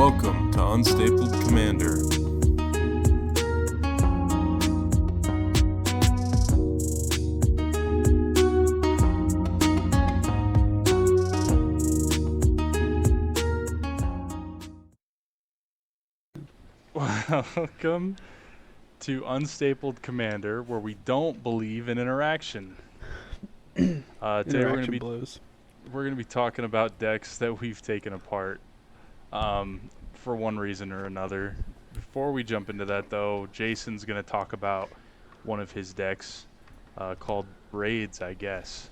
Welcome to Unstapled Commander. Welcome to Unstapled Commander, where we don't believe in interaction. Today Interaction blows. we're gonna be talking about decks that we've taken apart, for one reason or another. Before we jump into that, though, Jason's gonna talk about one of his decks, called Braids, I guess.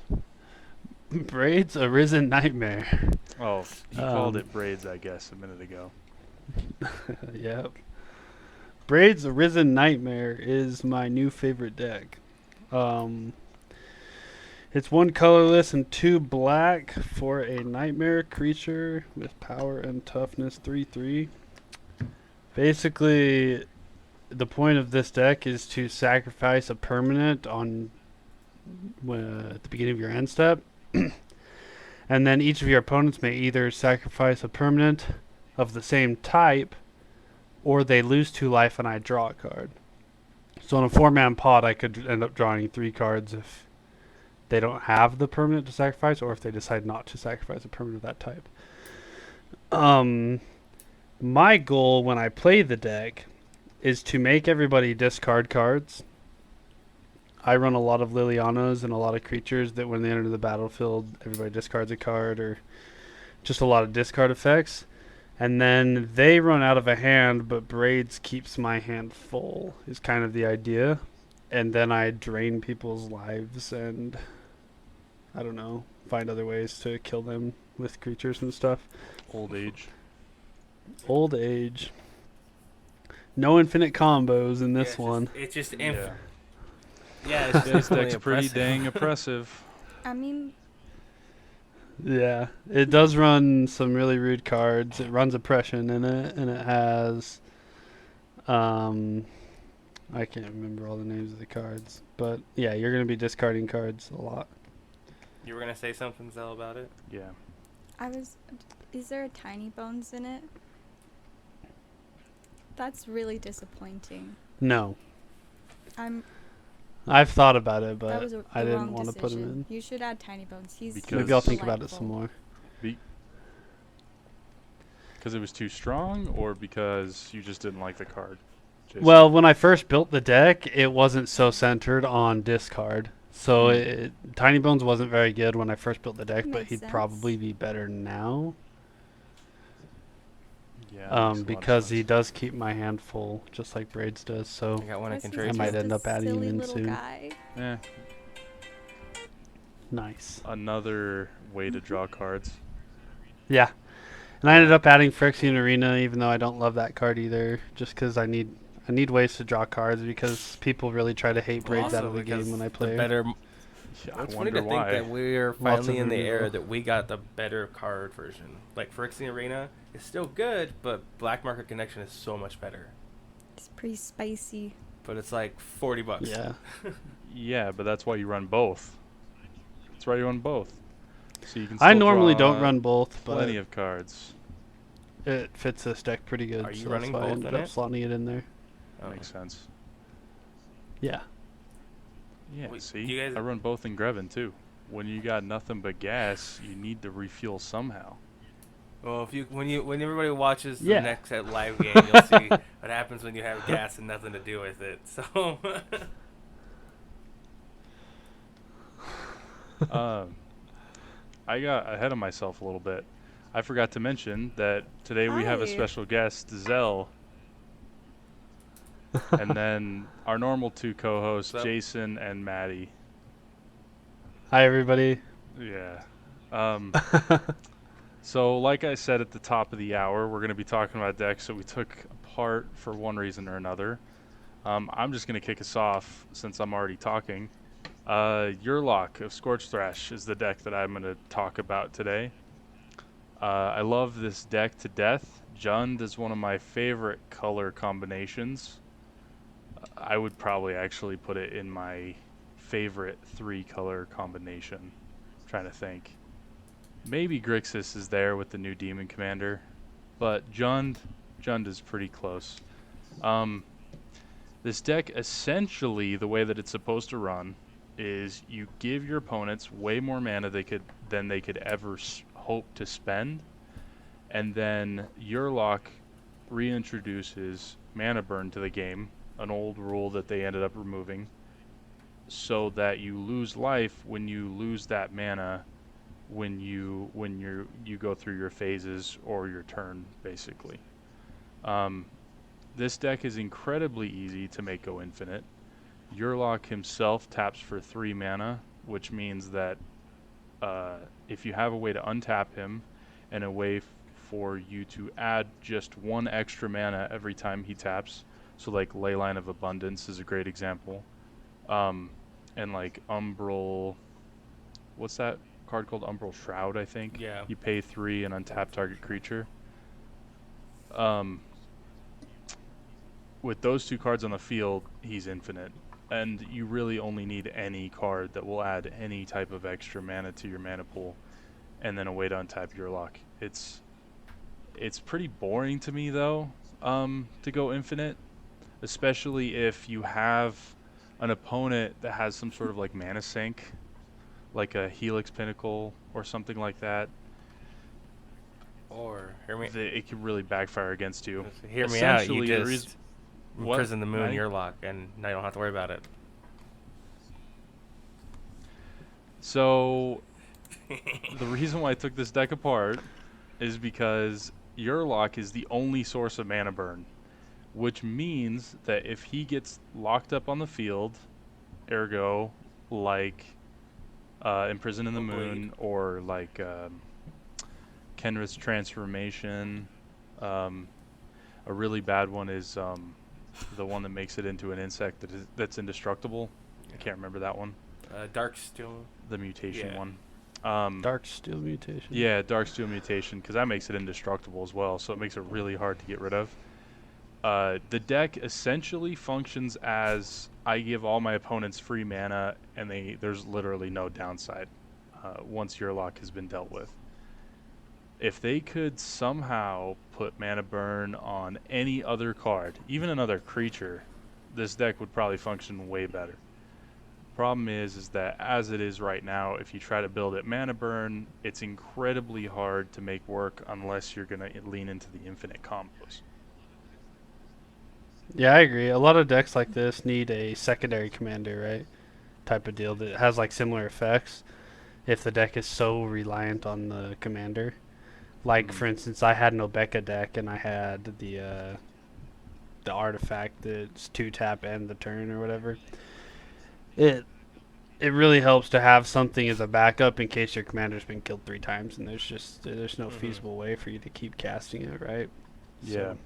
Braids, a risen nightmare. Oh, he called it Braids, I guess, a minute ago. Yep. Braids, a risen nightmare is my new favorite deck. It's one colorless and two black for a nightmare creature with power and toughness 3/3. Basically, the point of this deck is to sacrifice a permanent on at the beginning of your end step. And then each of your opponents may either sacrifice a permanent of the same type, or they lose 2 life and I draw a card. So in a 4-man pod, I could end up drawing 3 cards if they don't have the permanent to sacrifice, or if they decide not to sacrifice a permanent of that type. My goal when I play the deck is to make everybody discard cards. I run a lot of Lilianas and a lot of creatures that when they enter the battlefield, everybody discards a card, or just a lot of discard effects. And then they run out of a hand, but Braids keeps my hand full, is kind of the idea. And then I drain people's lives and, I don't know, find other ways to kill them with creatures and stuff. Old age. Old age. No infinite combos in this one. It's just Yeah. Yeah, it's This just deck's pretty dang oppressive. I mean, Yeah, it does run some really rude cards. It runs Oppression in it, and it has, I can't remember all the names of the cards, but yeah, you're going to be discarding cards a lot. You were gonna say something, Zell, about it? Yeah. is there a Tiny Bones in it? That's really disappointing. No, I'm. I've thought about it, That was but the I didn't wrong want to put him decision. in. You should add Tiny Bones. He's Because- Maybe I'll think about it some delightful. more. Because it was too strong, or because you just didn't like the card? Jason? Well, when I first built the deck, it wasn't so centered on discard. So Tiny Bones wasn't very good when I first built the deck, but Makes he'd sense. probably be better now. yeah, that makes a lot of Because he sense. does keep my hand full, just like Braids does. So I got one I Plus can he's trade I might you. just end a up adding him silly in little soon. guy. Eh, nice. another way to draw cards. Yeah. And I ended up adding Phyrexian Arena, even though I don't love that card either, just because I need ways to draw cards, because people really try to hate Braids out Also of the because game when I the play. better. Yeah, I It's funny wonder to think why. that we're Lots finally of in the era removal. that we got the better card version. Like Phyrexian Arena is still good, but Black Market Connection is so much better. It's pretty spicy. But it's like $40. Yeah. Yeah, but that's why you run both. That's why you run both. So you can. I still normally draw don't run both, but plenty of cards. it fits this deck pretty good. Are you so running that's why I both ended in up it? slotting it in there. Oh. Makes sense. Yeah. Yeah. Wait, See, you guys- I run both in Grevin too. When you got nothing but gas, you need to refuel somehow. Well, when everybody watches the Yeah. next live game, you'll see what happens when you have gas and nothing to do with it. So. I got ahead of myself a little bit. I forgot to mention that today we have a Hi. special guest, Zell. And then our normal 2 co-hosts, What's up? Jason and Maddie. Hi, everybody. Yeah. So like I said at the top of the hour, we're going to be talking about decks that we took apart for one reason or another. I'm just going to kick us off since I'm already talking. Yurlock of Scorch Thrash is the deck that I'm going to talk about today. I love this deck to death. Jund is one of my favorite color combinations. I would probably actually put it in my favorite 3 color combination. I'm trying to think. Maybe Grixis is there with the new Demon Commander. but Jund is pretty close. This deck, essentially, the way that it's supposed to run is you give your opponents way more mana than they could ever hope to spend, and then Yurlok reintroduces mana burn to the game, an old rule that they ended up removing, so that you lose life when you lose that mana when you go through your phases or your turn, basically. This deck is incredibly easy to make go infinite. Yurlok himself taps for 3 mana, which means that if you have a way to untap him and a way for you to add just 1 extra mana every time he taps, so like Leyline of Abundance is a great example, and like Umbral, what's that card called? Umbral Shroud, I think. Yeah. You pay 3 and untap target creature. With those 2 cards on the field, he's infinite. And you really only need any card that will add any type of extra mana to your mana pool, and then a way to untap Yurlok. It's pretty boring to me, though, to go infinite, especially if you have an opponent that has some sort of like mana sink, like a Helix Pinnacle or something like that. Or It can really backfire against you. Hear me out. You Essentially, the reason- just What? imprison the moon Night? Yurlok, and now you don't have to worry about it. So the reason why I took this deck apart is because Yurlok is the only source of mana burn, which means that if he gets locked up on the field, ergo, like Imprison in the Moon, or like Kenra's Transformation, a really bad one is the one that makes it into an insect that's indestructible. I can't remember that one. Dark Steel. The mutation Yeah. one. Dark Steel Mutation. Yeah, Dark Steel Mutation, because that makes it indestructible as well, so it makes it really hard to get rid of. The deck essentially functions as I give all my opponents free mana, and there's literally no downside once Yurlok has been dealt with. If they could somehow put mana burn on any other card, even another creature, this deck would probably function way better. Problem is that as it is right now, if you try to build it mana burn, it's incredibly hard to make work unless you're going to lean into the infinite combos. Yeah, I agree. A lot of decks like this need a secondary commander, right? Type of deal that has like similar effects if the deck is so reliant on the commander. Like, for instance, I had an Obeka deck and I had the artifact that's 2-tap and the turn or whatever. It really helps to have something as a backup in case your commander's been killed 3 times and there's no feasible way for you to keep casting it, right? Yeah. So,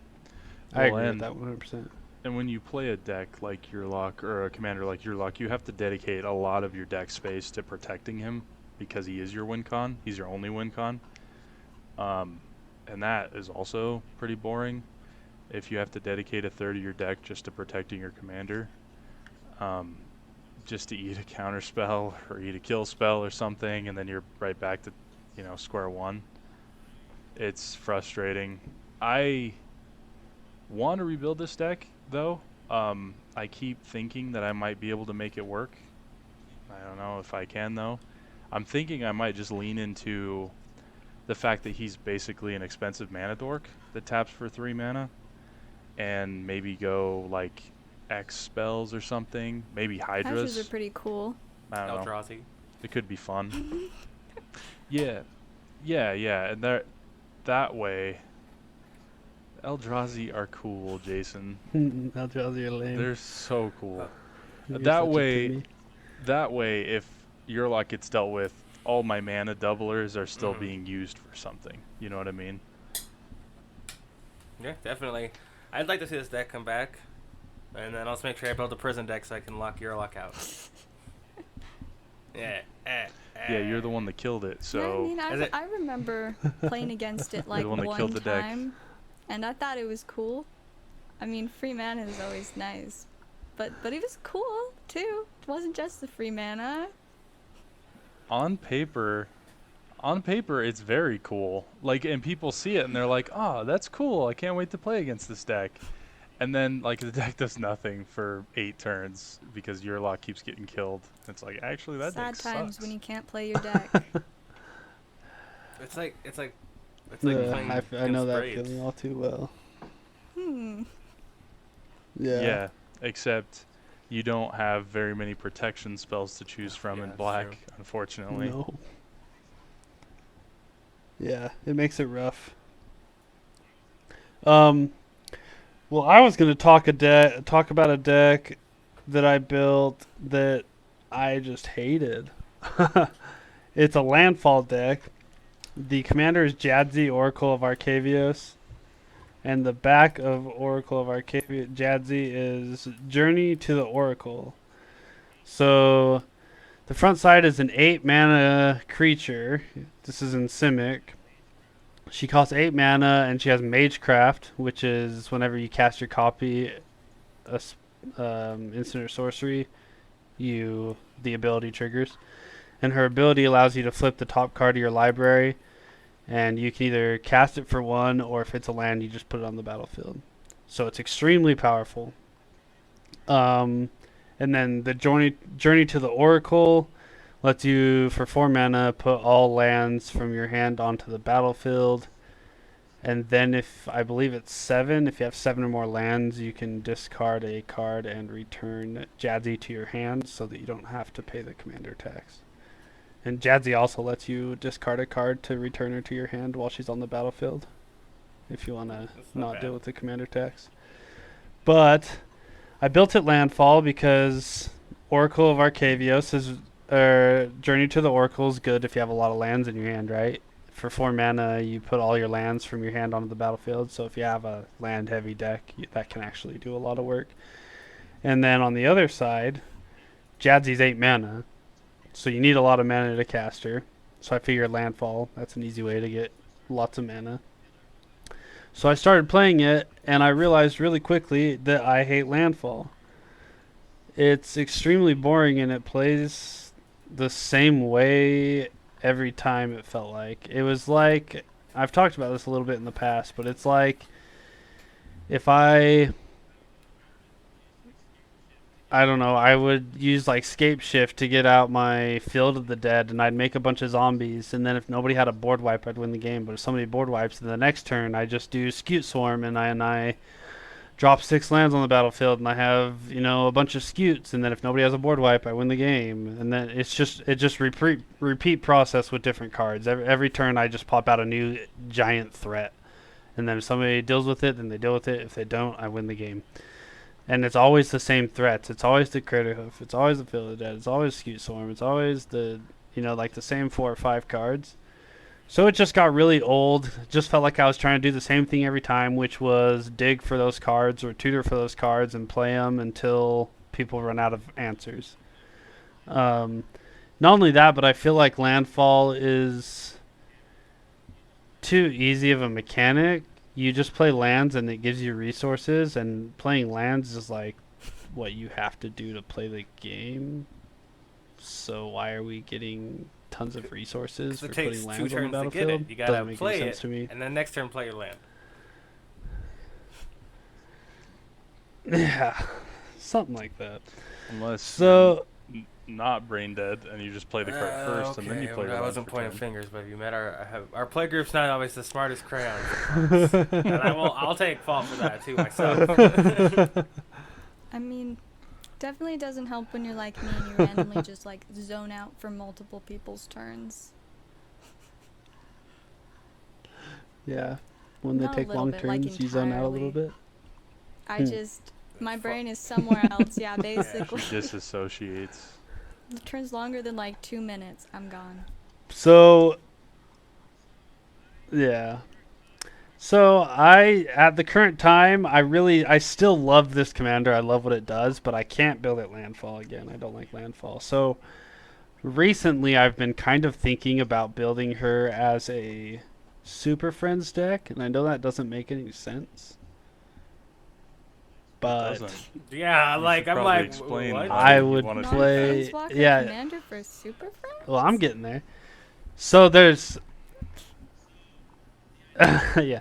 I Well, agree with and- that 100%. And when you play a deck like Yurlok, or a commander like Yurlok, you have to dedicate a lot of your deck space to protecting him because he is your win con. He's your only win con. And that is also pretty boring if you have to dedicate a third of your deck just to protecting your commander. Just to eat a counter spell or eat a kill spell or something, and then you're right back to, square one. It's frustrating. I want to rebuild this deck, though. I keep thinking that I might be able to make it work. I don't know if I can, though. I'm thinking I might just lean into the fact that he's basically an expensive mana dork that taps for 3 mana, and maybe go like X spells or something. Maybe Hydras. Hydras are pretty cool. I don't know. Eldrazi. It could be fun. Yeah, and that way, Eldrazi are cool, Jason. Eldrazi are lame. They're so cool. You're that such a way- pygmy. That way, if Yurlok gets dealt with, all my mana doublers are still being used for something. You know what I mean? Yeah, definitely. I'd like to see this deck come back, and then also make sure I build a prison deck so I can lock Yurlok out. Yeah. Yeah, you're the one that killed it, so... Yeah, I mean, Is it- I remember playing against it like the one that one killed the deck. time, and I thought it was cool. I mean, free mana is always nice, but it was cool too. It wasn't just the free mana. On paper, on paper, it's very cool. Like, and people see it and they're like, "Oh, that's cool. I can't wait to play against this deck." And then, like, the deck does nothing for 8 turns because your lot keeps getting killed. It's like, actually, that Sad deck times sucks. when you can't play your deck. It's like Yeah, playing I know against that Braids. feeling all too well. Hmm. Yeah. Except you don't have very many protection spells to choose from Yeah, in that's black, true. unfortunately. No. Yeah, it makes it rough. Well, I was gonna talk about a deck that I built that I just hated. It's a landfall deck. The commander is Jadzi, Oracle of Arcavios, and the back of Oracle of Arcavios Jadzi is Journey to the Oracle. So the front side is an 8 mana creature. This is in Simic. She costs 8 mana and she has Magecraft, which is whenever you cast your copy, instant or sorcery, the ability triggers. And her ability allows you to flip the top card of your library, and you can either cast it for 1, or if it's a land, you just put it on the battlefield. So it's extremely powerful. And then the Journey to the Oracle lets you, for 4 mana, put all lands from your hand onto the battlefield. And then if you have 7 or more lands, you can discard a card and return Jadzi to your hand so that you don't have to pay the commander tax. And Jadzi also lets you discard a card to return her to your hand while she's on the battlefield, if you want to not deal with the commander tax. But I built it landfall because Oracle of Arcavios is Journey to the Oracle is good if you have a lot of lands in your hand, right? For 4 mana, you put all your lands from your hand onto the battlefield. So if you have a land-heavy deck, that can actually do a lot of work. And then on the other side, Jadzi's 8 mana, so you need a lot of mana to cast her. So I figured landfall, that's an easy way to get lots of mana. So I started playing it, and I realized really quickly that I hate landfall. It's extremely boring, and it plays the same way every time. It felt like it was like, I've talked about this a little bit in the past, but it's like if I don't know, I would use like scape shift to get out my Field of the Dead, and I'd make a bunch of zombies, and then if nobody had a board wipe, I'd win the game. But if somebody board wipes, then the next turn I just do Scute Swarm, and I drop 6 lands on the battlefield, and I have, a bunch of Scutes, and then if nobody has a board wipe, I win the game. And then it just repeat process with different cards. Every turn I just pop out a new giant threat, and then if somebody deals with it, then they deal with it. If they don't, I win the game. And it's always the same threats. It's always the Critter Hoof. It's always the Field of the Dead. It's always Scute Swarm. It's always the same 4 or 5 cards. So it just got really old. It just felt like I was trying to do the same thing every time, which was dig for those cards or tutor for those cards and play them until people run out of answers. Not only that, but I feel like landfall is too easy of a mechanic. You just play lands and it gives you resources, and playing lands is like what you have to do to play the game. So why are we getting tons of resources for it takes putting 2 lands on the turns to battlefield? get it. You gotta Doesn't make play any sense it, to me. and then next turn play your land. Yeah, something like that. Unless So you're not brain dead and you just play the card first and then you play the I land wasn't for pointing 10. fingers, but you met our play group's not always the smartest crayon. And I'll take fault for that too myself. I mean, definitely doesn't help when you're like me and you randomly just like zone out for multiple people's turns. yeah, when they Not a take little long bit, like, turns, you zone out a little entirely. bit. My brain is somewhere else. Yeah, basically. She disassociates. The turn's longer than like 2 minutes. I'm gone. So, yeah. So at the current time, I still love this commander. I love what it does, but I can't build it landfall again. I don't like landfall. So recently I've been kind of thinking about building her as a Super Friends deck, and I know that doesn't make any sense. But Doesn't. Yeah, You like should I'm probably like, explain what? why I you would wanna do play- that. Planeswalker yeah. Commander for Super Friends? well, I'm getting there. So there's yeah.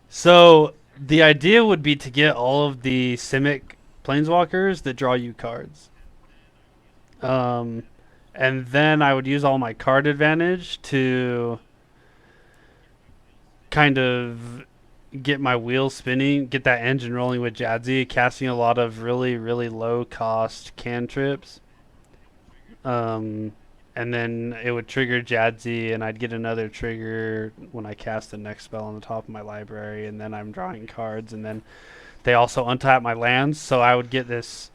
So the idea would be to get all of the Simic planeswalkers that draw you cards. And then I would use all my card advantage to kind of get my wheels spinning, get that engine rolling with Jadzi, casting a lot of really, really low cost cantrips. And then it would trigger Jadzi, and I'd get another trigger when I cast the next spell on the top of my library, and then I'm drawing cards, and then they also untap my lands, so I would get this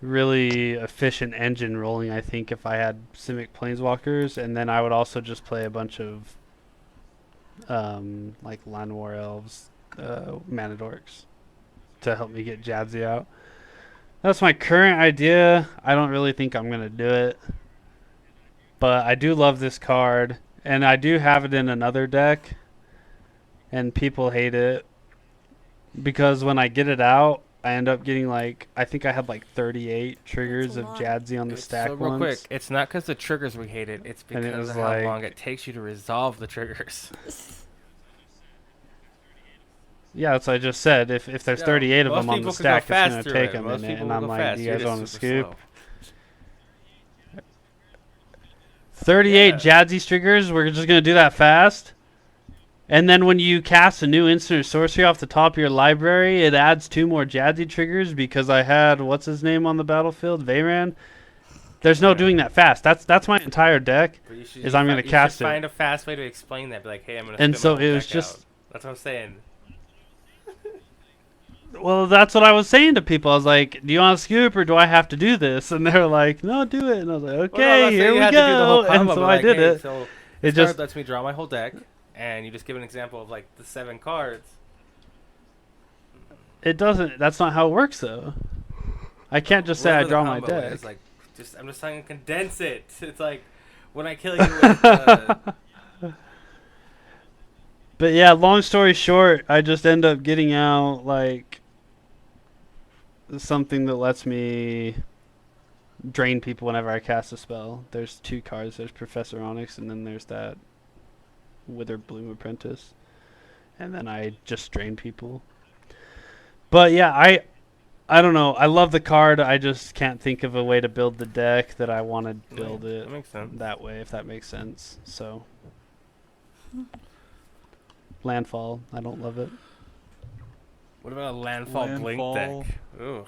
really efficient engine rolling, I think, if I had Simic Planeswalkers, and then I would also just play a bunch of like Llanowar Elves, Mana Dorks to help me get Jadzi out. That's my current idea. I don't really think I'm going to do it. But I do love this card, and I do have it in another deck, and people hate it because when I get it out, I end up getting like, I think I had like 38 triggers a of lot. Jadzi on the stack So real once. quick, it's not because the triggers we hate it. It's And it because was of how like- long it takes you to resolve the triggers. Yeah, that's what I just said. If there's Yeah, 38 of most them on the people can go stack, it's fast going to through take it. a Most minute. people And will I'm go like, fast. do you You're guys just want to super scoop? slow. 38 Yeah. Jadzi triggers, we're just going to do that fast. And then when you cast a new instant or sorcery off the top of your library, it adds 2 more Jadzi triggers because I had, what's his name on the battlefield? Veyran? There's no Yeah. doing that fast. That's my entire deck. But you should, Is I'm gonna cast it. You should find a fast way to explain that. Be like, hey, I'm gonna. And spit so my whole it was deck just- out. That's what I'm saying. Well, that's what I was saying to people. I was like, do you want to scoop or do I have to do this? And they're like, no, do it. And I was like, Well, no, I'm okay, not saying here you we have to do the whole go. And combo, so but I like, did hey, it. So It this just, card lets me draw my whole deck, and you just give an example of like the 7 cards. it doesn't, that's not how it works though. I can't just say I Whatever the draw my combo deck. is, like, I'm just trying to condense it. It's like when I kill you with. But yeah, long story short, I just end up getting out like something that lets me drain people whenever I cast a spell. There's 2 cards. There's Professor Onyx, and then there's that Withered Bloom Apprentice. And then I just drain people. But yeah, I don't know. I love the card. I just can't think of a way to build the deck that I want to build Yeah, it that makes sense. that way, if that makes sense. So Landfall, I don't love it. What about a landfall blink Landfall. deck? Ooh.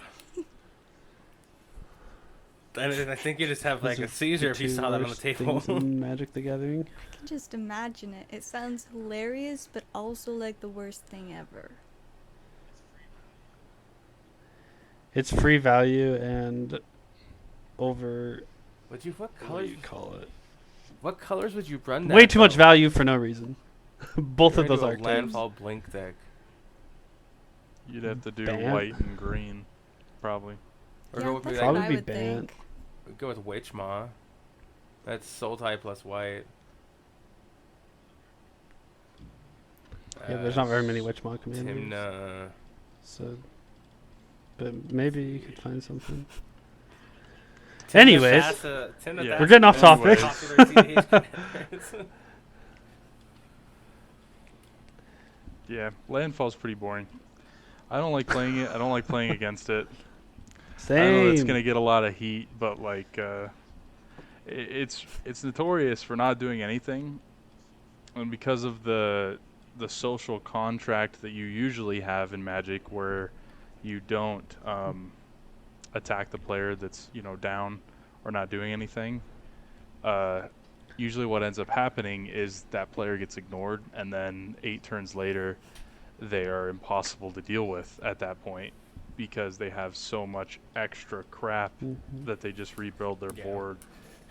I think you just have like a Those are seizure the if you 2 saw that on the worst table. things in Magic the Gathering. I can just imagine it. It sounds hilarious, but also like the worst thing ever. It's free value and over What what do colors? you call it? What colors would you run? That, Way too much though? value for no reason. Both You're of those into a archetypes. landfall blink deck. You'd have to do Bam. white and green, probably. Or Yeah, go with that's like, what Probably I be would banned. think. go with Witch Maw. That's soul type plus white. Yeah, there's not very many Witchmaw commanders. Timna. So, but maybe you could find something. Timna Anyways, Thassa- Timna Yeah. Thassa We're getting off is topic. popular TH commanders. Yeah, landfall's pretty boring. I don't like playing it. I don't like playing against it. I know it's Same. gonna get a lot of heat, but like, it's notorious for not doing anything, and because of the social contract that you usually have in Magic, where you don't attack the player that's down or not doing anything. Usually, what ends up happening is that player gets ignored, and then 8 turns later, they are impossible to deal with at that point because they have so much extra crap that they just rebuild their Yeah. board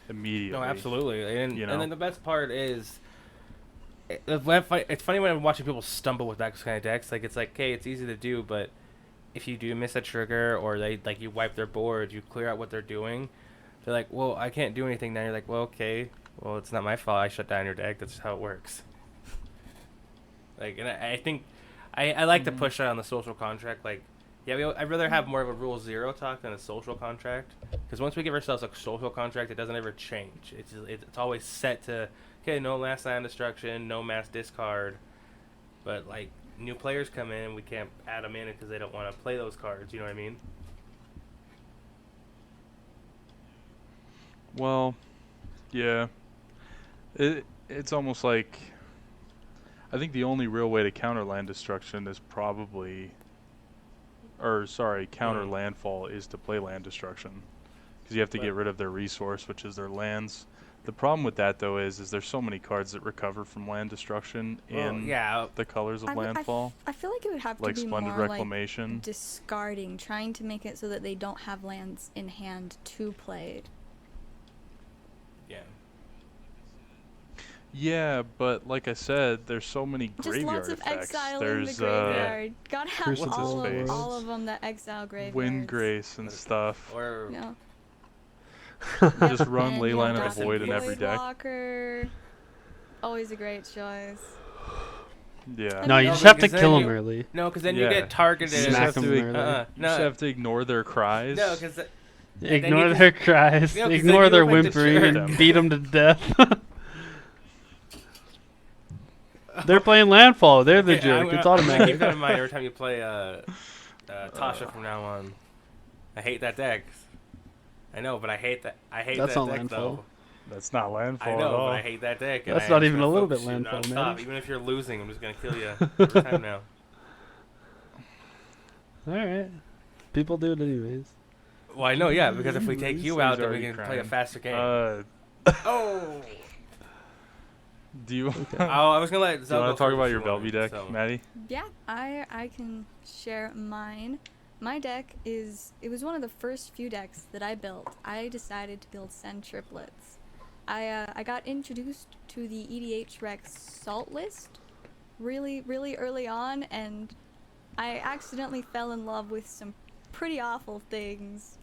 immediately. No, absolutely. And, You and know? then the best part is, it's funny when I'm watching people stumble with that kind of decks. Like, it's like, okay, it's easy to do, but if you do miss a trigger or you wipe their board, you clear out what they're doing, they're like, well, I can't do anything now. You're like, well, okay, well, it's not my fault. I shut down your deck. That's how it works. Like, and I think I like to push that on the social contract. Like, yeah, I'd rather have more of a rule 0 talk than a social contract. Because once we give ourselves a social contract, it doesn't ever change. It's always set to okay, no mass land destruction, no mass discard, but like new players come in, we can't add them in because they don't want to play those cards. You know what I mean? Well, yeah. It's almost like I think the only real way to counter land destruction is probably, or sorry, counter landfall is to play land destruction, because you have to get rid of their resource, which is their lands. The problem with that though is there's so many cards that recover from land destruction in the colors of landfall. I feel like it would have to like be Splendid more Reclamation. like discarding, trying to make it so that they don't have lands in hand to play. Yeah. Yeah, but like I said, there's so many Just graveyard lots of effects. exile There's in the graveyard. Gotta have Crucible all of them that exile graveyards. Windgrace and stuff. Or No. Just run And Leyline you've of the got Void in every deck. Voidwalker. Always a great choice. Yeah. No, you No, just have to because then kill them you- early. no, because then Yeah. you get targeted. You just Smack have them to, early. you No, just have to ignore their cries. no, because Ignore you their cries. No, 'cause then Ignore you their look like the whimpering jerk. and beat them to death. They're playing landfall. They're the jerk. It's I'm gonna keep automatic. that in mind every time you play Tasha from now on. I hate that deck. I know, but I hate that. I hate That's that not deck landfall. though. That's not landfall I at know, all. but I hate that deck. And That's I'm not just even gonna a little focus bit you landfall, nonstop. man. Even if you're losing, I'm just gonna kill you every time now. All right. People do it anyways. Well, I know, yeah, because if we take you So out, he's then we already can play a crying. faster game. Oh! Do you Oh, I was gonna let do you Zell want go to talk first about if your you wanted, Belby deck, so. Maddie? Yeah, I can share mine. My deck it was one of the first few decks that I built. I decided to build Send Triplets. I got introduced to the EDH Rex Salt list really early on, and I accidentally fell in love with some pretty awful things.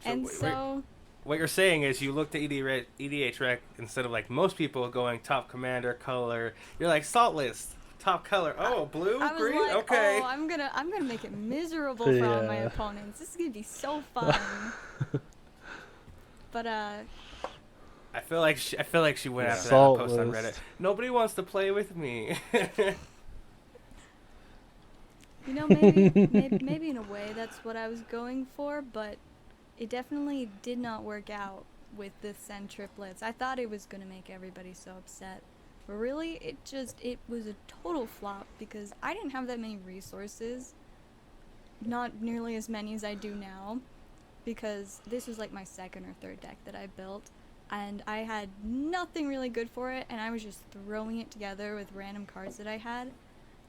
So And wait. so What you're saying is you looked at EDH Rec instead of like most people going top commander color. You're like salt list top color. Oh, blue, I was green. like, Okay. oh, I'm gonna make it miserable for all my Yeah. opponents. This is gonna be so fun. But I feel like she went Yeah. after Salt that post on list. Reddit. Nobody wants to play with me. you know, maybe in a way that's what I was going for, but it definitely did not work out with the Send Triplets. I thought it was gonna make everybody so upset. But really, it was a total flop because I didn't have that many resources. Not nearly as many as I do now, because this was like my second or third deck that I built, and I had nothing really good for it, and I was just throwing it together with random cards that I had.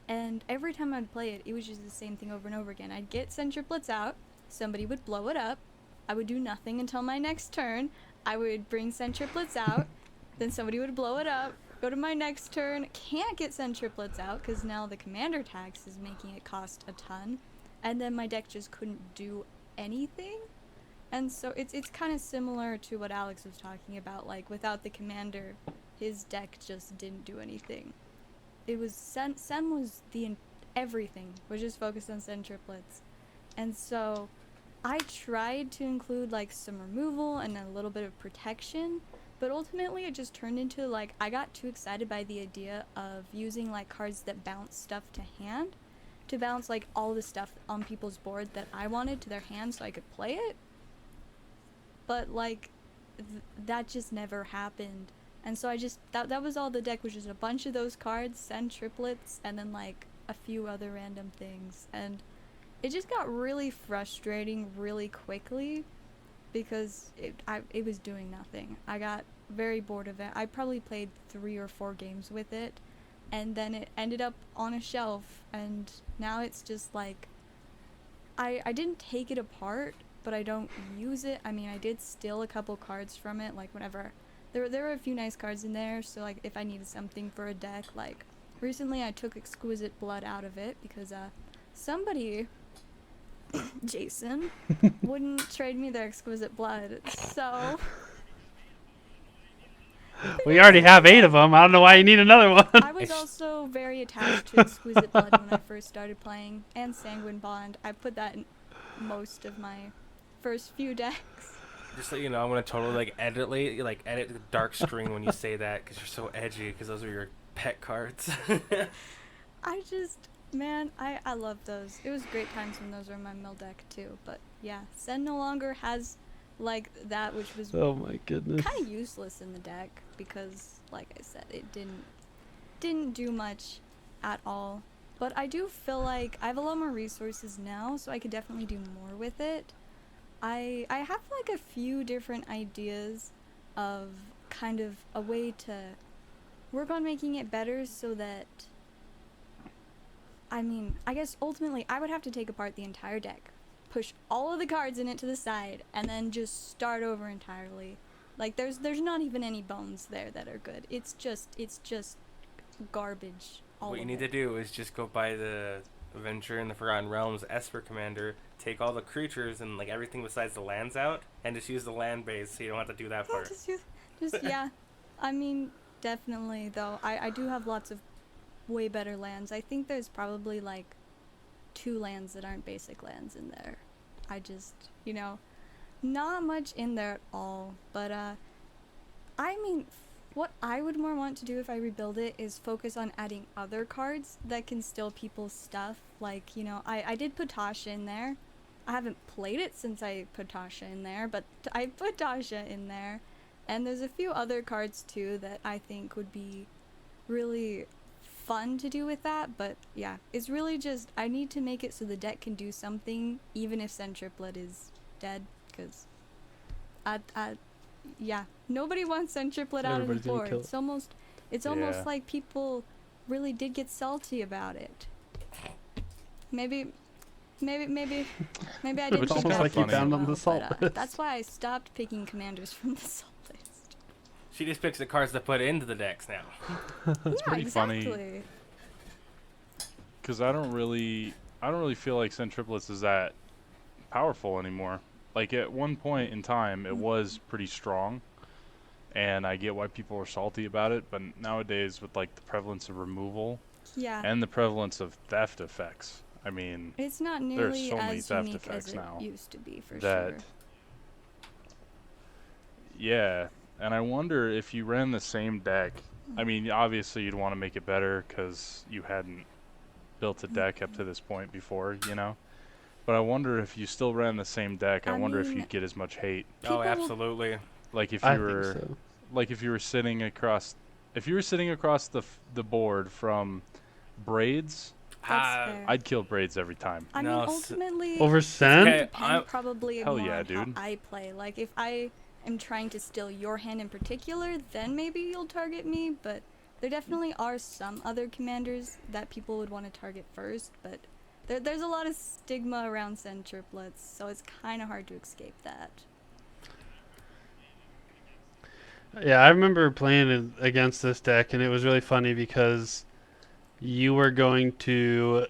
And every time I'd play it, it was just the same thing over and over again. I'd get Send Triplets out, somebody would blow it up, I would do nothing until my next turn, I would bring Send Triplets out, then somebody would blow it up, go to my next turn, can't get Send Triplets out because now the commander tax is making it cost a ton, and then my deck just couldn't do anything. And so it's kind of similar to what Alex was talking about, like without the commander, his deck just didn't do anything. It was Sen was everything was just focused on Send Triplets. And so I tried to include like some removal and a little bit of protection, but ultimately it just turned into like I got too excited by the idea of using like cards that bounce stuff to hand to bounce like all the stuff on people's board that I wanted to their hand so I could play it. But like that just never happened. And so I just that was all the deck, was just a bunch of those cards, Send Triplets, and then like a few other random things. And it just got really frustrating really quickly because it was doing nothing. I got very bored of it. I probably played 3 or 4 games with it, and then it ended up on a shelf, and now it's just like I didn't take it apart, but I don't use it. I mean, I did steal a couple cards from it, like whenever there were a few nice cards in there, so like if I needed something for a deck, like recently I took Exquisite Blood out of it because somebody Jason wouldn't trade me their Exquisite Blood. So We already have 8 of them. I don't know why you need another one. I was also very attached to Exquisite Blood when I first started playing, and Sanguine Bond. I put that in most of my first few decks. Just so you know, I'm gonna totally edit the dark screen when you say that because you're so edgy. Because those are your pet cards. Man, I love those. It was great times when those were in my mill deck too. But yeah, Sen no longer has like that, which was Oh my goodness. kind of useless in the deck because, like I said, it didn't do much at all. But I do feel like I have a lot more resources now, so I could definitely do more with it. I have like a few different ideas of kind of a way to work on making it better so that, I mean, I guess ultimately I would have to take apart the entire deck, push all of the cards in it to the side, and then just start over entirely. Like there's not even any bones there that are good. It's just garbage. What you need to do is just go buy the Adventure in the Forgotten Realms Esper Commander, take all the creatures and like everything besides the lands out, and just use the land base so you don't have to do that part. Just yeah. I mean, definitely though. I do have lots of way better lands. I think there's probably like 2 lands that aren't basic lands in there. I just, not much in there at all. But I mean, what I would more want to do if I rebuild it is focus on adding other cards that can steal people's stuff. Like, I did put Tasha in there. I haven't played it since I put Tasha in there, but I put Tasha in there. And there's a few other cards too that I think would be really fun to do with that. But yeah, it's really just, I need to make it so the deck can do something even if Sen Triplet is dead, because yeah, nobody wants Sen Triplet out of the board. It's almost like people really did get salty about it. Maybe I didn't It's think almost that like you through found so on the well, salt but, list. that's why I stopped picking commanders from the salt list. She just picks the cards to put into the decks now. It's yeah, pretty exactly. funny because I don't really feel like Sen Triplets is that powerful anymore. Like at one point in time, it was pretty strong, and I get why people are salty about it. But nowadays, with like the prevalence of removal Yeah. and the prevalence of theft effects, I mean, It's not there's nearly so many as theft unique effects as it now used to be, for that sure. yeah. And I wonder if you ran the same deck. I mean, obviously you'd want to make it better because you hadn't built a deck up to this point before, But I wonder if you still ran the same deck. I wonder if mean, you'd get as much hate. Oh, absolutely. Like if I you were, think so. like if you were sitting across the board from Braids, That's fair. I'd kill Braids every time. I mean, ultimately, Over it's gonna Sen? Okay, depend probably Hell more yeah, on how dude. I play. Like, if I am trying to steal your hand in particular, then maybe you'll target me, but there definitely are some other commanders that people would want to target first, but there's a lot of stigma around Sen Triplets, so it's kind of hard to escape that. Yeah, I remember playing against this deck, and it was really funny because you were going to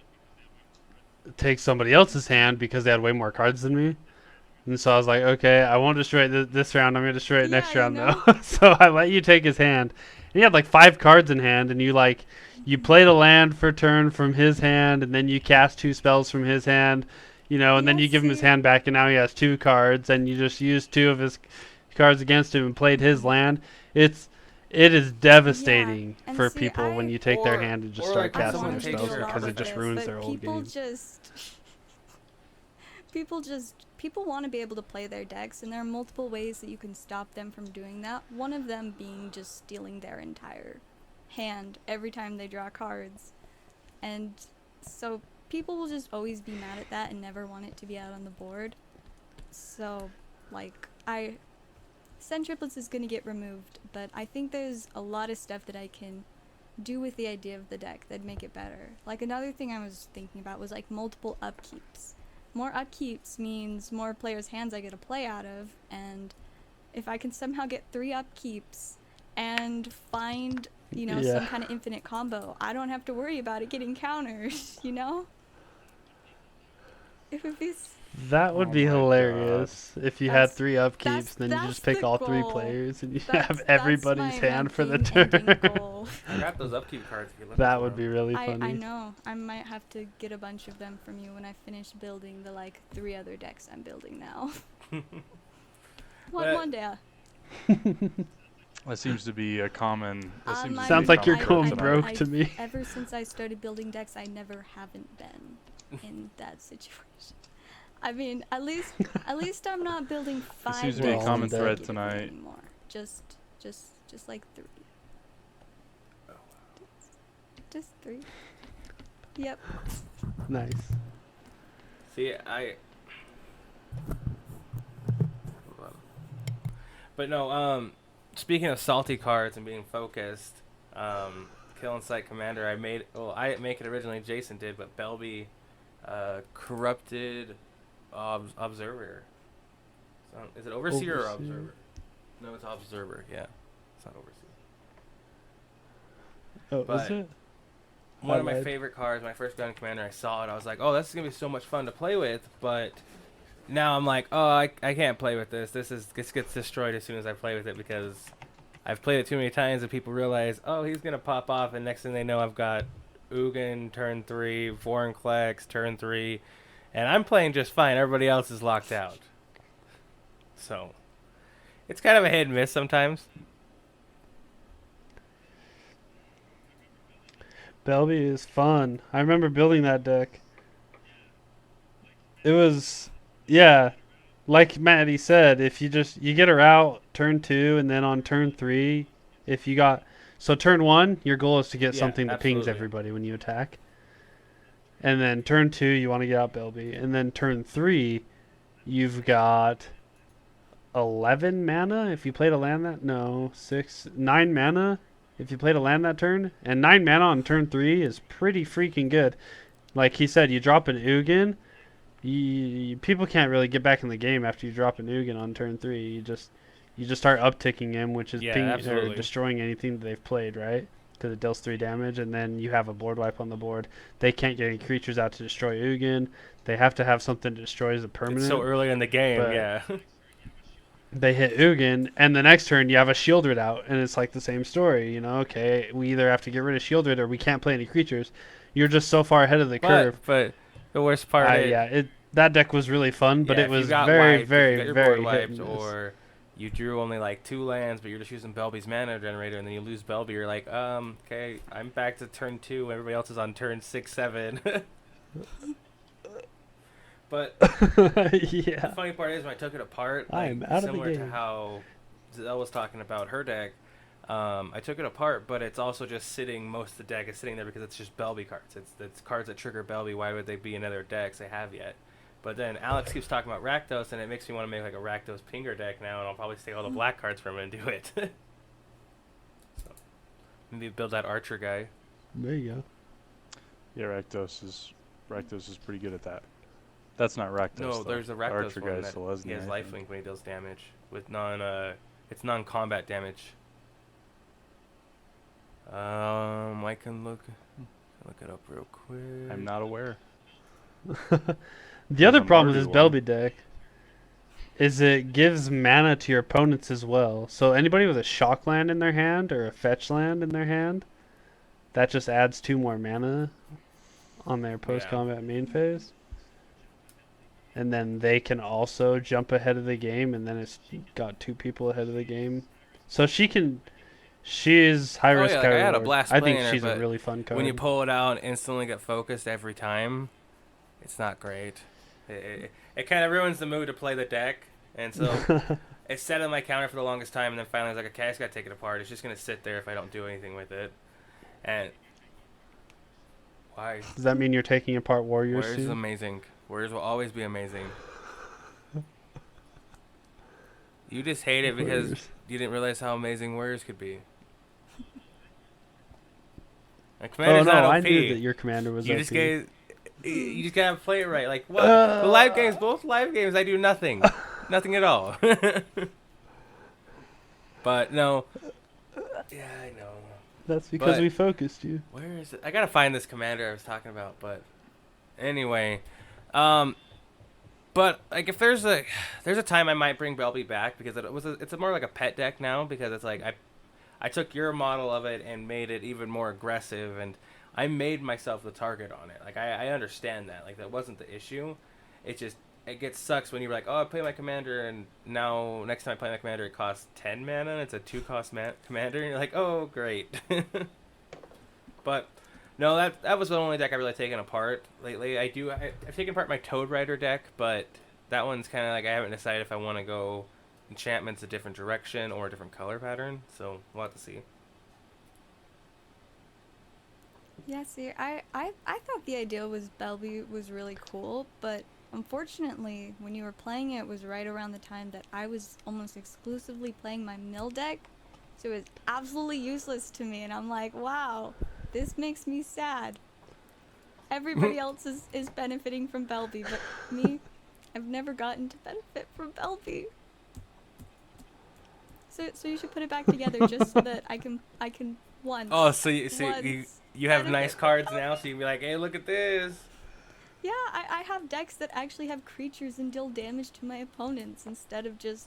take somebody else's hand because they had way more cards than me. And so I was like, okay, I won't destroy it this round. I'm going to destroy it next round, though. So I let you take his hand. And he had like 5 cards in hand, and you played a land for turn from his hand, and then you cast 2 spells from his hand, and then you give him his hand back, and now he has 2 cards, and you just used 2 of his cards against him and played his land. It is devastating for people when you take their hand and just start casting their spells because it just ruins their whole game. People want to be able to play their decks, and there are multiple ways that you can stop them from doing that. One of them being just stealing their entire hand every time they draw cards. And so people will just always be mad at that and never want it to be out on the board. So, Sen Triplets is going to get removed, but I think there's a lot of stuff that I can do with the idea of the deck that'd make it better. Like, another thing I was thinking about was like multiple upkeeps. More upkeeps means more players' hands I get to play out of, and if I can somehow get 3 upkeeps and find, some kind of infinite combo, I don't have to worry about it getting counters, It would be... That would be hilarious if you had 3 upkeeps, that's then you just pick the all 3 goal. players and you That's have everybody's my hand for the ending turn. goal. I got those upkeep cards if you're looking That for would them. be really I funny. know. I might have to get a bunch of them from you when I finish building the 3 other decks I'm building now. One day. That seems to be a common. That seems to be Sounds a like you're common going trait broke tonight. to me. Ever since I started building decks, I never haven't been in that situation. I mean, at least I'm not building five seems to be a decks common thread consecutively tonight. anymore. Just like 3. Just 3. Yep. Nice. See, But no, speaking of salty cards and being focused, Kill and Sight Commander, I didn't make it originally, Jason did, but Belby, Corrupted Observer. So, is it Overseer or Observer? No, it's Observer, yeah. It's not Overseer. Oh, But is it? One of my Alright. favorite cards, my first gun commander, I saw it, I was like, oh, this is going to be so much fun to play with, but now I'm like, oh, I can't play with this. This gets destroyed as soon as I play with it because I've played it too many times and people realize, oh, he's going to pop off, and next thing they know, I've got Ugin turn 3, Vorinclex turn 3, and I'm playing just fine. Everybody else is locked out. So, it's kind of a hit and miss sometimes. Belby is fun. I remember building that deck. It was, yeah, like Maddie said, if you get her out turn 2, and then on turn 3, if you got, so turn 1, your goal is to get Yeah, something that pings absolutely. everybody when you attack. And then turn 2, you want to get out Belby. And then turn 3, you've got 11 mana if you played a land that, no, 9 mana if you played a land that turn. And 9 mana on turn 3 is pretty freaking good. Like he said, you drop an Ugin, people can't really get back in the game after you drop an Ugin on turn 3. You just start upticking him, which is Yeah, or absolutely. destroying anything that they've played, right? Because it deals 3 damage, and then you have a board wipe on the board. They can't get any creatures out to destroy Ugin. They have to have something that destroys a permanent. It's so early in the game, but- yeah. They hit Ugin, and the next turn you have a Shieldred out, and it's like the same story. Okay, we either have to get rid of Shieldred or we can't play any creatures. You're just so far ahead of the curve. But the worst part is, That deck was really fun, but yeah, it if you was got very, wiped, if very, you got your very board hit wiped, and miss. or you drew only like 2 lands, but you're just using Belby's mana generator, and then you lose Belby. You're like, okay, I'm back to turn 2. Everybody else is on turn 6, 7. But Yeah. the funny part is when I took it apart, I like, am out of the similar to game. how Zell was talking about her deck, I took it apart, but it's also just sitting. Most of the deck is sitting there because it's just Belby cards. It's cards that trigger Belby. Why would they be in other decks they have yet? But then Alex keeps talking about Rakdos, and it makes me want to make like a Rakdos Pinger deck now, and I'll probably take all the black cards from it and do it. So maybe build that Archer guy. There you go. Yeah, Rakdos is pretty good at that. That's not Rakdos. No, though. there's a The Rakdos Archer one guy that still hasn't. he has I think. lifelink when he deals damage with it's non-combat damage. I can look it up real quick. I'm not aware. The other I'm problem with this already one. Belby deck is it gives mana to your opponents as well. So anybody with a shock land in their hand or a fetch land in their hand, that just adds 2 more mana on their post-combat main phase. And then they can also jump ahead of the game, and then it's got 2 people ahead of the game. So she is high risk, yeah, high like I had a reward. blast I think playing her, she's a but really fun card. When you pull it out and instantly get focused every time, it's not great. It kind of ruins the mood to play the deck, and so it sat on my counter for the longest time, and then finally I was like, okay, I just gotta take it apart. It's just gonna sit there if I don't do anything with it. And why? Does that mean you're taking apart Warriors Warriors is soon? amazing. Warriors will always be amazing. You just hate it because Warriors. you didn't realize how amazing Warriors could be. And Oh Commander's no, not I OP. knew that your commander was You OP. just gotta play it right. Like what? The live games, both live games, I do nothing, nothing at all. But no. Yeah, I know. That's because But- we focused you. Where is it? I gotta find this commander I was talking about. But anyway, but like if there's a time I might bring Belby back because it's more like a pet deck now because it's like I took your model of it and made it even more aggressive and I made myself the target on it. Like I understand that. Like that wasn't the issue. It's just it gets sucks when you're like, oh, I play my commander, and now next time I play my commander, it costs 10 mana, and it's a 2-cost commander, and you're like, oh, great. But no, that was the only deck I've really taken apart lately. I've taken apart my Toad Rider deck, but that one's kind of like I haven't decided if I want to go enchantments a different direction or a different color pattern, so we'll have to see. Yeah, see, I thought the idea was Belby was really cool, but unfortunately, when you were playing it, was right around the time that I was almost exclusively playing my mill deck, so it was absolutely useless to me, and I'm like, wow, this makes me sad. Everybody else is benefiting from Belby, but me, I've never gotten to benefit from Belby. So you should put it back together just so that I can once. Oh, so you have nice benefit cards from now, so you can be like, hey, look at this. Yeah, I have decks that actually have creatures and deal damage to my opponents instead of just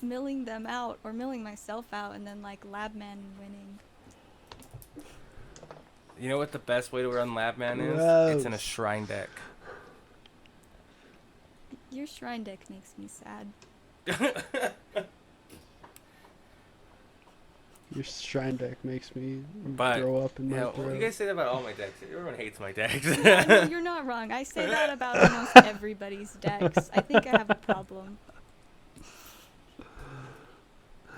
milling them out or milling myself out and then like Labman winning. You know what the best way to run Labman is? Gross. It's in a shrine deck. Your shrine deck makes me sad. Your shrine deck makes me But, throw up in my Yeah, throat. you guys say that about all my decks. Everyone hates my decks. Yeah, no, you're not wrong. I say that about almost everybody's decks. I think I have a problem.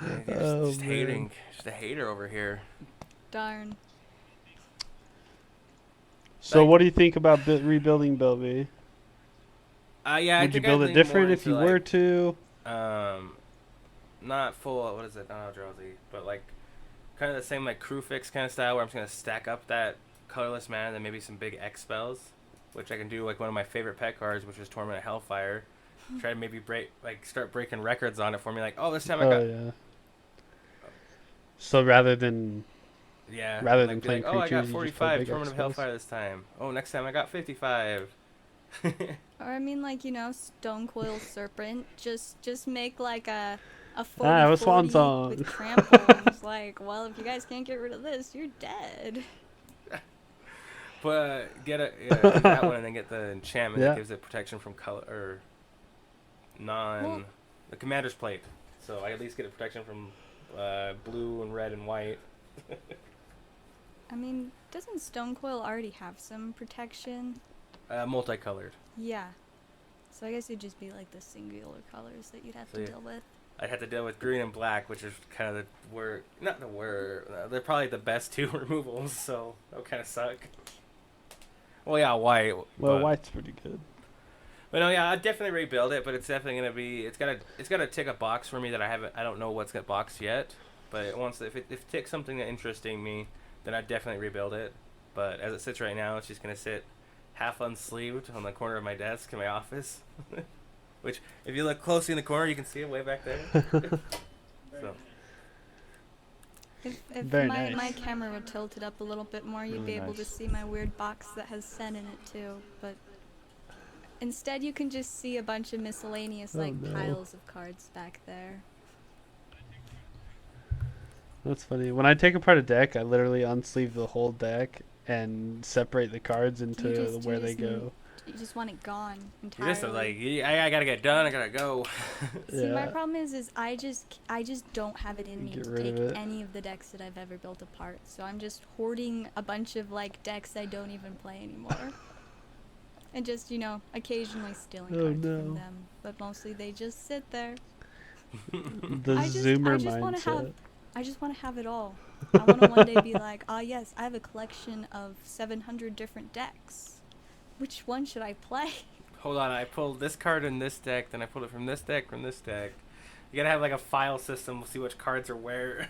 Oh, just man. hating. Just a hater over here. Darn. So what do you think about rebuilding Belby? Yeah, Would you build it different if you were to? Not full. What is it? Not drowsy, but like kind of the same like crew fix kind of style where I'm just gonna stack up that colorless mana and then maybe some big X spells, which I can do like one of my favorite pet cards, which is Torment of Hellfire. Try to maybe start breaking records on it for me. Like, oh, this time I got. Yeah. So rather than like, than be playing like, oh, I got creatures, you just play 45 big Torment of X spells? Hellfire this time. Oh, next time I got 55. Or I mean, like, you know, Stone Coil Serpent. Just make like a 40 a swan song. with trample. And it's like, well, if you guys can't get rid of this, you're dead. But get that one and then get the enchantment that gives it protection from color or the commander's plate. So I at least get a protection from blue and red and white. I mean, doesn't Stone Coil already have some protection? Multicolored. Yeah. So I guess it'd just be like the singular colors that you'd have to deal with. I'd have to deal with green and black, which is kind of they're probably the best two removals, so that would kind of suck. Well, yeah, white. Well, white's pretty good. But no, yeah, I'd definitely rebuild it, but it's definitely gonna be it's gotta tick a box for me that I don't know what's got boxed yet. But if it ticks something that interesting me, then I'd definitely rebuild it. But as it sits right now, it's just gonna sit half unsleeved on the corner of my desk in my office. Which, if you look closely in the corner, you can see it way back there. So. If Very my nice. camera were tilted up a little bit more, you'd be able to see my weird box that has Sen in it too. But instead, you can just see a bunch of miscellaneous piles of cards back there. That's funny. When I take apart a deck, I literally unsleeve the whole deck and separate the cards into where they go. You just want it gone You're entirely. just like, I gotta get done, I gotta go. See, my problem is I just don't have it in me Get to rid of take it. any of the decks that I've ever built apart. So I'm just hoarding a bunch of like decks I don't even play anymore. And just, you know, occasionally stealing cards from them. But mostly they just sit there. The I Zoomer just wanna mindset. I just want to have it all. I want to one day be like, ah, yes, I have a collection of 700 different decks. Which one should I play? Hold on, I pulled this card in this deck, then I pulled it from this deck, You gotta have like a file system to see which cards are where.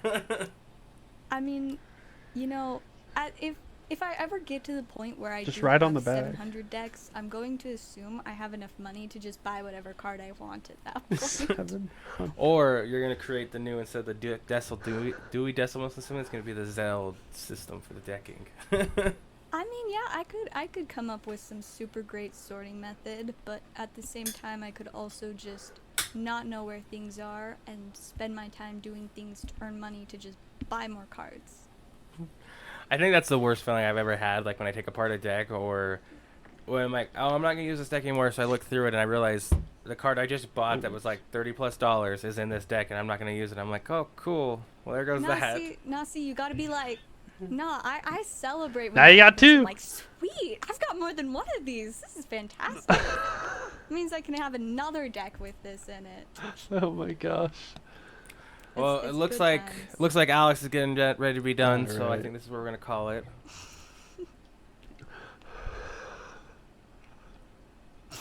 I mean, you know, if I ever get to the point where I Just do write have on the back. 700 decks, I'm going to assume I have enough money to just buy whatever card I want at that point. 700. Or you're gonna create the new, instead of the Dewey Decimal System, it's gonna be the Zell system for the decking. I mean, yeah, I could come up with some super great sorting method, but at the same time, I could also just not know where things are and spend my time doing things to earn money to just buy more cards. I think that's the worst feeling I've ever had, like when I take apart a deck or when I'm like, oh, I'm not gonna use this deck anymore, so I look through it and I realize the card I just bought that was like $30+ is in this deck, and I'm not gonna use it. I'm like, oh, cool. Well, there goes that. Now see, you gotta be like, nah, I celebrate when Now you that got happens. I'm two. like, sweet, I've got more than one of these. This is fantastic. It means I can have another deck with this in it. Oh my gosh. Well, It's it looks good like times. Alex is getting ready to be done, so I Alright. think this is what we're gonna call it.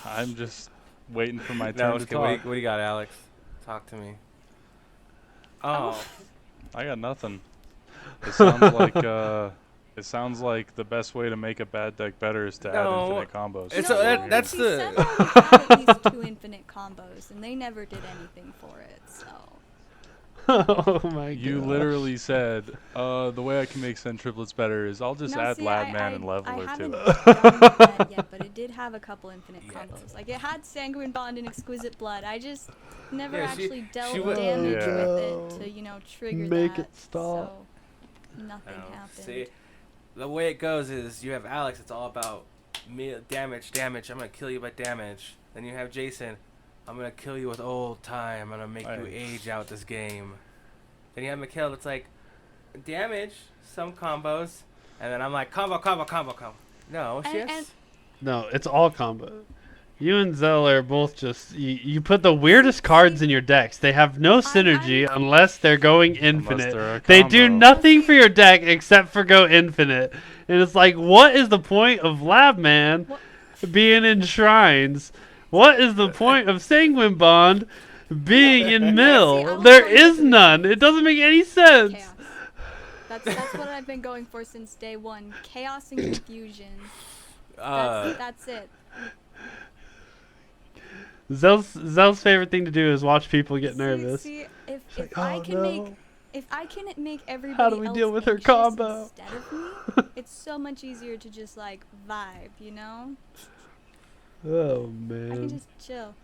I'm just waiting for my No, turn I'm to just kidding. talk. What do you got, Alex? Talk to me. Oh. I got nothing. It sounds like it sounds like the best way to make a bad deck better is to add No, infinite combos. it's No, a- no, that's see, the- Sem already had at least 2 infinite combos, and they never did anything for it, so. Oh my god. You literally said the way I can make Sen triplets better is I'll just No, add see, Ladman and I Leveler to haven't it. done that yet, but it did have a couple infinite Yet. combos. Like, it had Sanguine Bond and Exquisite Blood. I just never Yeah, she- actually dealt she would- damage Yeah. with it to, you know, trigger Make that. it stop. So, nothing No, happened. see, the way it goes is you have Alex. It's all about damage. I'm gonna kill you by damage. Then you have Jason. I'm gonna kill you with old time. I'm gonna make you Right. age out this game. Then you have Mikhail. It's like damage, some combos, and then I'm like combo. No, it's And- just No, it's all combo. You and Zell are both just you put the weirdest cards in your decks. They have no synergy unless they're going infinite. they're a They do combo. nothing for your deck except for go infinite. And it's like, what is the point of Labman What- being in shrines? What is the point of Sanguine Bond being in See, I mill? was There going is for the none. It doesn't make any sense. Chaos. That's what I've been going for since day one. Chaos and confusion. That's it. Zell's favorite thing to do is watch people get nervous. See, if like, I "Oh, can no. if I can make everybody How do we else deal with her anxious combo? instead of me, it's so much easier to just like vibe, you know? Oh I can man. just chill.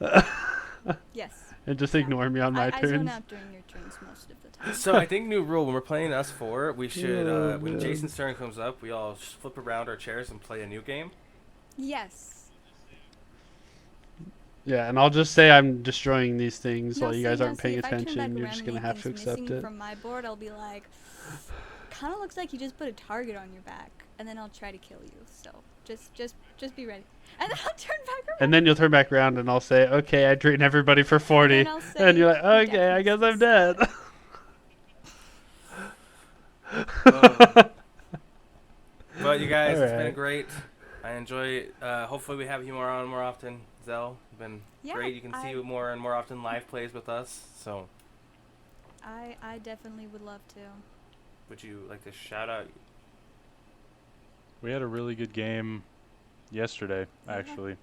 Yes. And just yeah. ignore me on my I zone turns. out during your turns most of the time. so. I think new rule when we're playing us four, we should Oh, when man. Jason's turn comes up, we all flip around our chairs and play a new game. Yes. Yeah, and I'll just say I'm destroying these things Now while you see, guys now aren't see, paying if I turn back attention. You're around just and gonna have to anything's accept missing it. from my board, I'll be like, kind of looks like you just put a target on your back, and then I'll try to kill you. So just be ready. And then I'll turn back around. And then you'll turn back around and I'll say, okay, I drained everybody for 40. And I'll And, say, you're like, "Death okay, I guess I'm misses." dead. But you guys, it's been Alright. great. I enjoy it. Hopefully we have you on more often. Zell, it's been Yeah, great. You can see you more and more often live plays with us. So I definitely would love to. would you like to shout out? We had a really good game yesterday, Yeah. actually.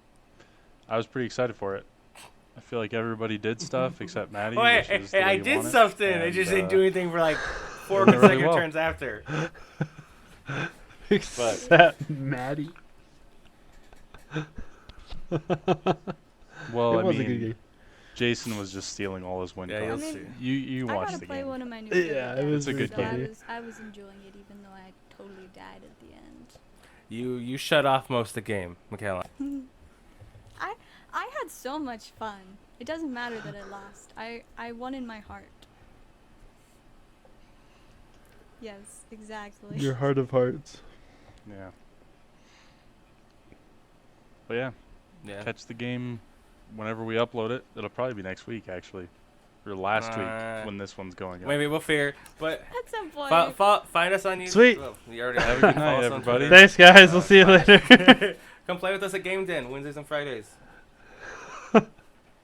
I was pretty excited for it. I feel like everybody did stuff except Maddie. Oh, which hey, is the way I you did want it, something. I and, just didn't do anything for like 4 did really consecutive well. turns after. Except Maddie. Well, It I was a good mean, game. Jason was just stealing all his win Yeah, you'll cards. I mean, see. You I watched gotta the play game. one of my new Yeah, favorite it decks, was a good so game. I was enjoying it even though I totally died at the end. You shut off most of the game, Michaela. I had so much fun. It doesn't matter that I lost. I won in my heart. Yes, exactly. Your heart of hearts. Yeah. But yeah, Yeah. catch the game whenever we upload it. It'll probably be next week, actually. Or last week when this one's going up. Maybe we'll figure. But At some point. find us on YouTube. Sweet. Well, you already Have a have good night, everybody. Thanks, guys. We'll see you later. Come play with us at Game Den Wednesdays and Fridays.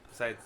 Besides.